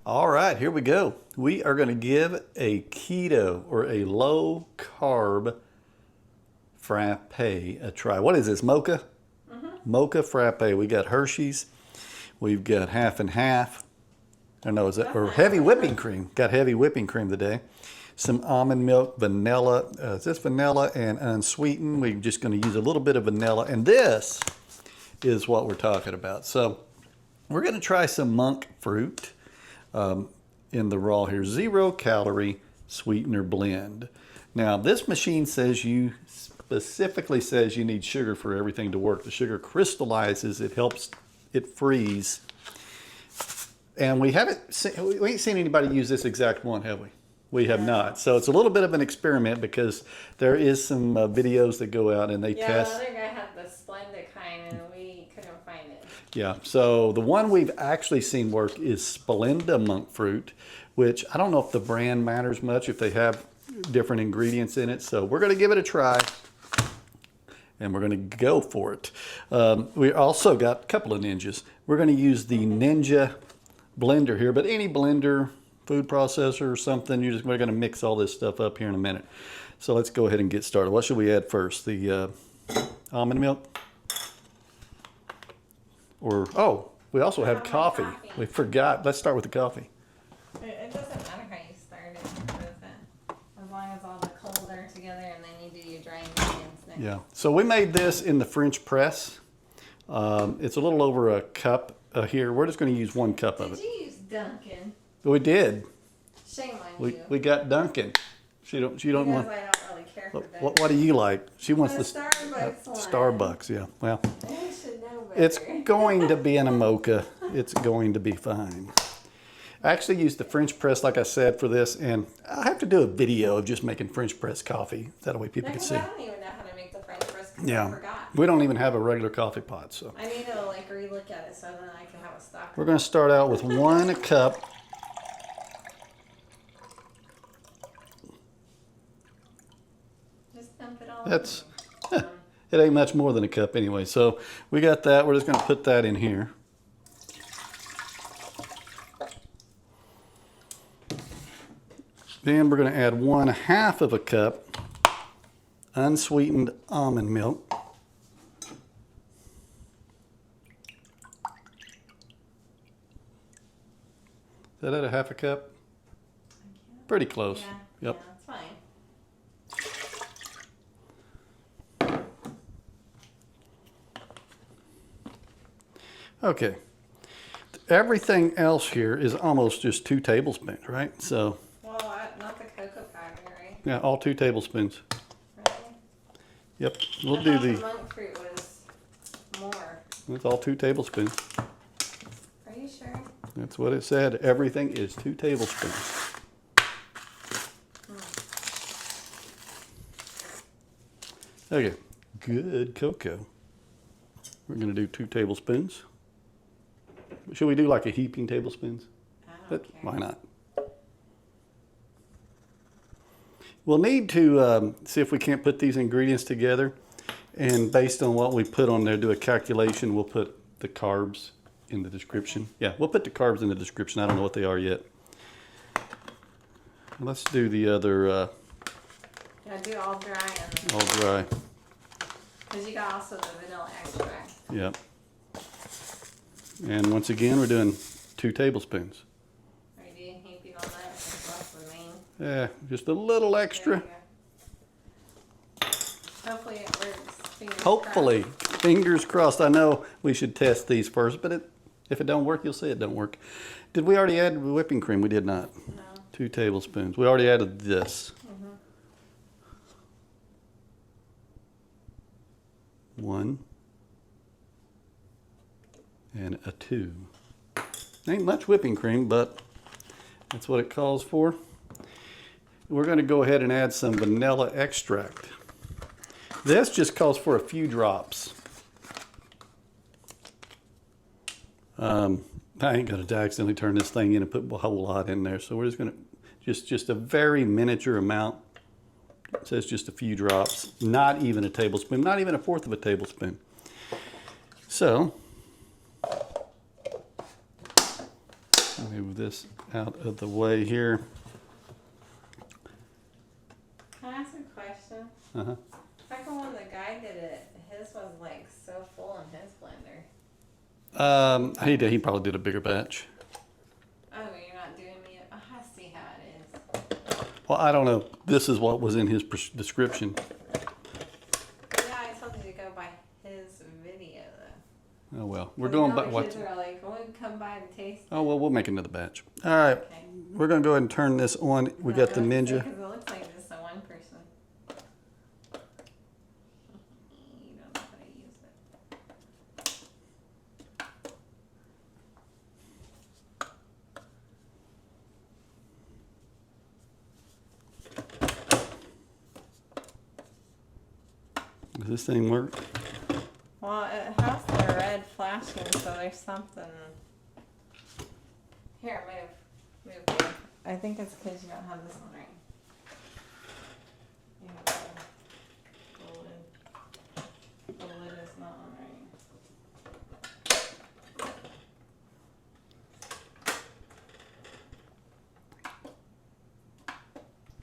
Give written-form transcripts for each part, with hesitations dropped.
All right, here we go. We are going to give a keto or a low carb frappe a try. What is this, mocha? Mocha frappe. We got Hershey's. We've got half and half. I don't know, is that, or heavy whipping cream. Got heavy whipping cream today. Some almond milk, vanilla. Is this vanilla and unsweetened? We're just going to use a little bit of vanilla. And this is what we're talking about. So we're going to try some monk fruit. In the raw here, 0 calorie sweetener blend. Now this machine specifically says you need sugar for everything to work. The sugar crystallizes, it helps it freeze. And we ain't seen anybody use this exact one, have we? We have not. So it's a little bit of an experiment because there is some videos that go out and they test. Yeah, the other guy had the Splenda kind and we couldn't find it. Yeah, so the one we've actually seen work is Splenda monk fruit, which I don't know if the brand matters much, if they have different ingredients in it. So we're going to give it a try and we're going to go for it. We also got a couple of Ninjas. We're going to use the Ninja blender here, but any blender, food processor or something, we're going to mix all this stuff up here in a minute. So let's go ahead and get started. What should we add first? The almond milk? Or, oh, we also have coffee. We forgot. Let's start with the coffee. It doesn't matter how you start it, does it? As long as all the cold are together and then you do your dry ingredients next. Yeah. So we made this in the French press. It's a little over a cup here. We're just going to use 1 cup of it. Did you use Dunkin'? We did. Shame on you. We got Dunkin'. She don't because want. I don't really care for Dunkin'. What do you like? She wants the Starbucks one. Starbucks. Yeah. Well. You should know better. It's going to be in a mocha. It's going to be fine. I actually used the French press, like I said, for this, and I have to do a video of just making French press coffee. That way people can see. I don't even know how to make the French press because Yeah. I forgot. We don't even have a regular coffee pot, so. I need to like relook at it so then I can have a stock. We're going to start out with 1 cup. Just dump it all. That's, it ain't much more than a cup anyway. So we got that. We're just going to put that in here. Then we're going to add 1/2 of a cup unsweetened almond milk. Is that at a 1/2 cup? Pretty close. Yeah, Yep. yeah, that's fine. Okay. Everything else here is almost just 2 tablespoons, right? So, Well, not the cocoa powder, right? yeah, all 2 tablespoons. Really? Yep. We'll I do thought the, the monk fruit was more. it's all 2 tablespoons. Are you sure? That's what it said. Everything is 2 tablespoons. Okay, good cocoa. We're going to do 2 tablespoons. Should we do like a heaping tablespoons? I don't But care. why not? We'll need to see if we can't put these ingredients together. And based on what we put on there, do a calculation. We'll put the carbs in the description. Yeah, we'll put the carbs in the description. I don't know what they are yet. Let's do the other Yeah, do all dry and all dry. because you got also the vanilla extract. Yep. And once again, we're doing 2 tablespoons. Are you doing heaping on that? Because that's the main. Yeah, just a little There extra. you go. Hopefully it works. Fingers Hopefully, fingers crossed. I know we should test these first, but if it don't work, you'll see it don't work. Did we already add whipping cream? We did not. crossed. No. 2 tablespoons. We already added this. 1 and a 2. Ain't much whipping cream, but that's what it calls for. We're going to go ahead and add some vanilla extract. This just calls for a few drops. I ain't going to accidentally turn this thing in and put a whole lot in there, so we're just going to just a very miniature amount. It says just a few drops, not even a tablespoon, not even 1/4 of a tablespoon. So Move this out of the way here. Can I ask a question? Uh-huh. How come when the guy did it, his was like so full in his blender? He probably did a bigger batch. Oh, you're not doing me. Oh, I see how it is. Well, I don't know. This is what was in his description. Yeah, I told you to go by his video though. Oh well, we're going by what? Kids are like, "Oh, come by and taste." Oh well, we'll make another batch. All right, Okay. we're gonna go ahead and turn this on. We got the Ninja. Because it looks like just a one person. You don't know how to use it. Does this thing work? Well, it has the red flashing, so there's something. Here, move here. I think it's because you don't have this one right. You have the lid. The lid is not on right.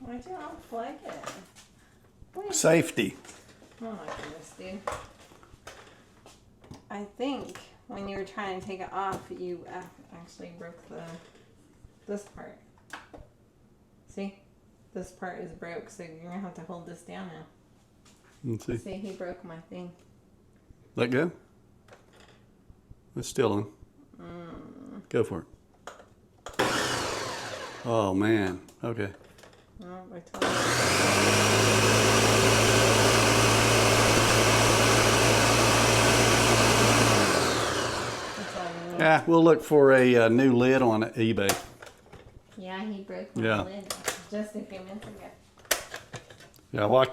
Why'd you unplug it? Wait. Safety. Oh my goodness, dude. I think when you were trying to take it off, you actually broke this part. See? This part is broke, so you're going to have to hold this down now. Let's see. See, he broke my thing. Let go. It's still on. Go for it. Oh man. Okay. Oh, I told you. Yeah, we'll look for a new lid on eBay. Yeah, he broke my lid just a few minutes ago. Yeah, well, I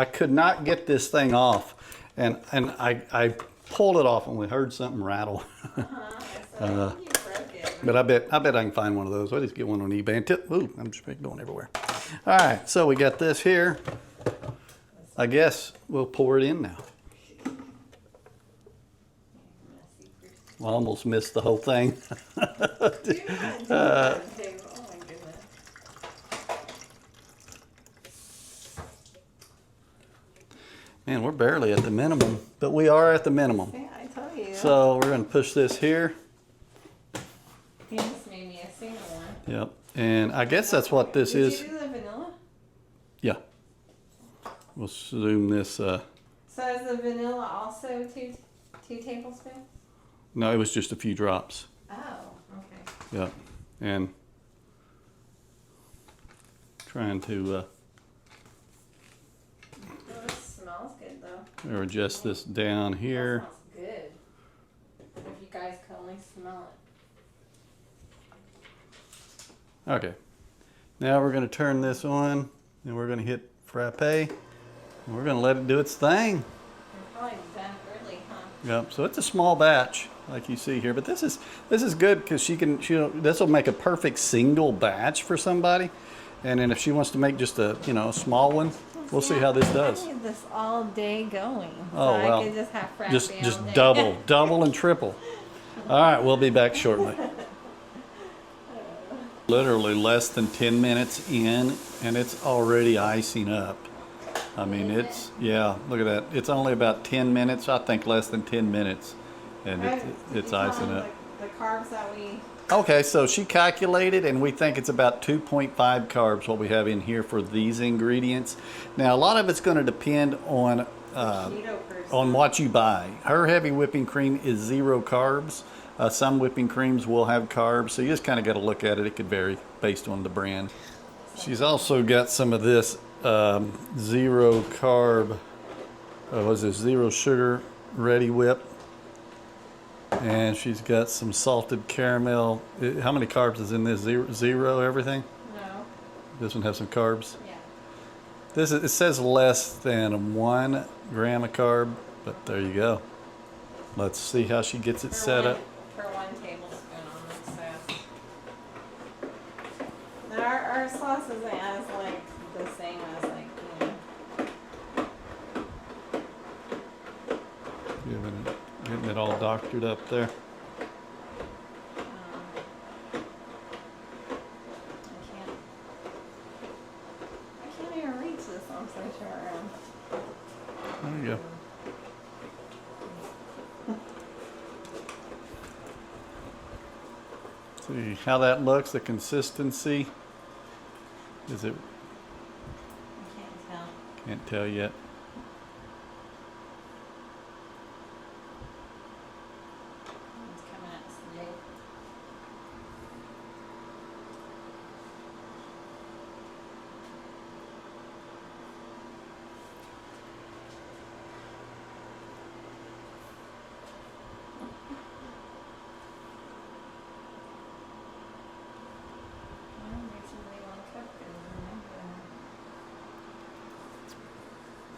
could not get this thing off, and I pulled it off and we heard something rattle. So I think you broke it. But I bet I can find one of those. I'll just get one on eBay and tip. Ooh, I'm just going everywhere. All right, so we got this here. I guess we'll pour it in now. I almost missed the whole thing. Do not do that, too. Oh my goodness. Man, we're barely at the minimum, but we are at the minimum. Yeah, I told you. So we're going to push this here. You just made me a single one. Yep. And I guess that's what this is. Did you do the vanilla? Yeah. We'll zoom this. So is the vanilla also two tablespoons? No, it was just a few drops. Oh, okay. Yep. And trying to Oh, this smells good though. adjust this down here. That smells good. If you guys can only smell it. Okay. Now we're going to turn this on and we're going to hit frappe and we're going to let it do its thing. You're probably done early, huh? Yep. So it's a small batch like you see here, but this is good because this will make a perfect single batch for somebody. And then if she wants to make just a small one, we'll see how this does. I need this all day going. Oh, so well, I could just have frappe just all day. double and triple. All right, we'll be back shortly. Literally less than 10 minutes in and it's already icing up. I mean, yeah, look at that. It's only about 10 minutes, I think less than 10 minutes, and it's icing up. The carbs that we... Okay, so she calculated, and we think it's about 2.5 carbs what we have in here for these ingredients. Now, a lot of it's going to depend on what you buy. Her heavy whipping cream is 0 carbs. Some whipping creams will have carbs, so you just kind of got to look at it. It could vary based on the brand. She's also got some of this 0 carb, was this 0 sugar ready whip. And she's got some salted caramel. How many carbs is in this? Zero everything? No. This one has some carbs? Yeah. It says less than 1 gram of carb, but there you go. Let's see how she gets it set up. For 1 tablespoon on this sauce. Now our sauce isn't as like the same as like, Getting it all doctored up there. so short round. There you go. See how that looks, the consistency. Is it? I can't tell. Can't tell yet. It's coming out straight.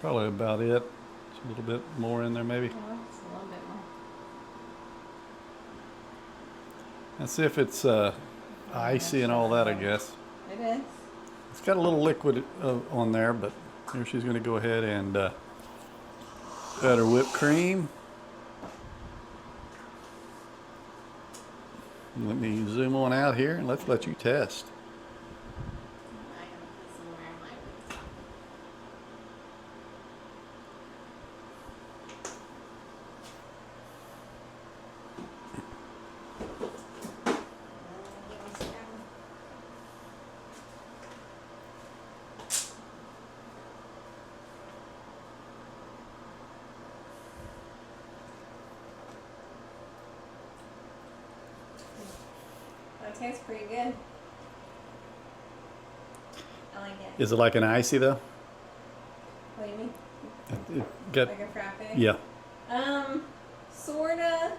Probably about it. Just a little bit more in there maybe. Well, just a little bit more. Let's see if it's icy and all that, I guess. It is. It's got a little liquid on there, but here she's going to go ahead and add her whipped cream. Let me zoom on out here and let's let you test. I gotta put somewhere in my boots. That tastes pretty good. I like it. Is it like an icy though? What do you mean? It got, Like a frappe? yeah. Sorta.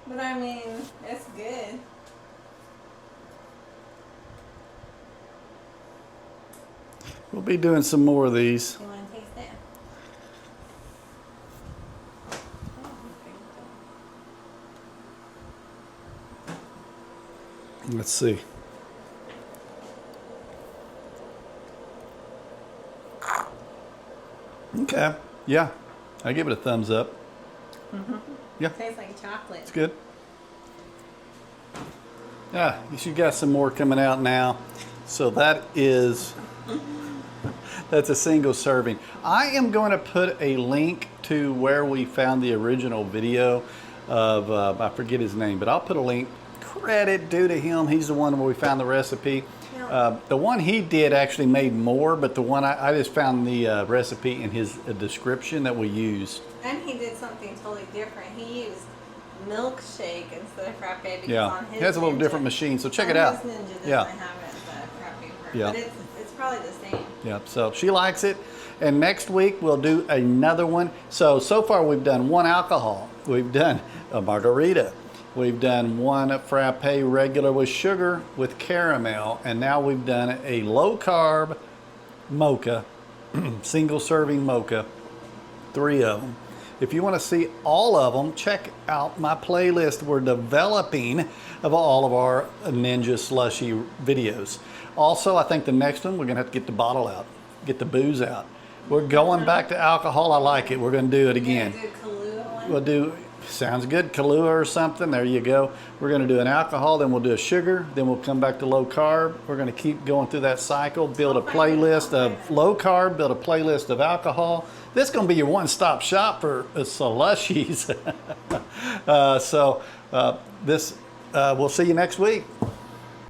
But I mean, it's good. We'll be doing some more of these. You want to taste it? Let's see. Okay. Yeah. I give it a thumbs up. Yeah. Tastes like chocolate. It's good. Yeah, you got some more coming out now. So that is, that's a single serving. I am going to put a link to where we found the original video of, I forget his name, but I'll put a link. Credit due to him. He's the one where we found the recipe. The one he did actually made more, but the one I just found the recipe in his description that we used. And he did something totally different. He used milkshake instead of frappe because Yeah, on his he has a little Ninja- different machine, so check on it out. his Ninja doesn't Yeah. have it, the frappe part, Yeah. but it's probably the same. Yeah, so she likes it. And next week we'll do another one. So far we've done one alcohol. We've done a margarita. We've done one frappe regular with sugar with caramel. And now we've done a low carb mocha, single serving mocha, 3 of them. If you want to see all of them, check out my playlist we're developing of all of our Ninja SLUSHi videos. Also, I think the next one, we're going to have to get the bottle out, get the booze out. We're going back to alcohol. I like it. We're going to do it again. You're gonna do Kahlua one? We'll do, sounds good, Kahlua or something. There you go. We're going to do an alcohol, then we'll do a sugar, then we'll come back to low carb. We're going to keep going through that cycle, build a playlist of low carb, build a playlist of alcohol. This is going to be your one-stop shop for slushies. We'll see you next week.